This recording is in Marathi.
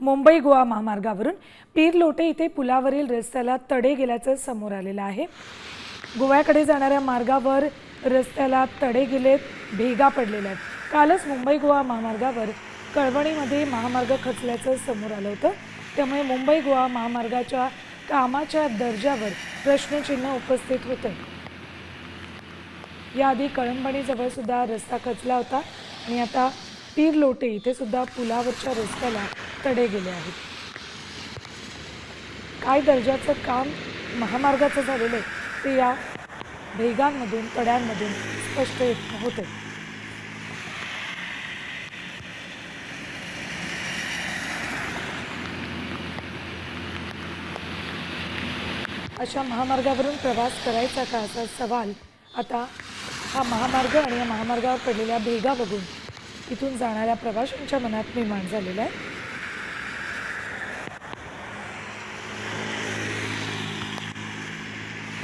मुंबई गोवा महामार्गावरून पीर लोटे इथे पुलावरील रस्त्याला तडे गेल्याचं समोर आलेलं आहे। गोव्याकडे जाणाऱ्या मार्गावर रस्त्याला तडे गेलेत, भेगा पडलेल्या आहेत। कालच मुंबई गोवा महामार्गावर कळवणीमध्ये महामार्ग खचल्याचं समोर आलं होतं। त्यामुळे मुंबई गोवा महामार्गाच्या कामाच्या दर्जावर प्रश्नचिन्ह उपस्थित होतं। याआधी कळंबणीजवळ सुद्धा रस्ता खचला होता आणि आता पीर लोटे इथे सुद्धा पुलावरच्या रस्त्याला तडे गेले आहेत। काय दर्जाचं काम महामार्गाचं झालेलं आहे ते या भेगांमधून, तड्यांमधून स्पष्ट होते। अशा महामार्गावरून प्रवास करायचा का असा सवाल आता हा महामार्ग आणि या महामार्गावर पडलेल्या भेगा बघून इथून जाणाऱ्या प्रवाशांच्या मनात निर्माण झालेला आहे।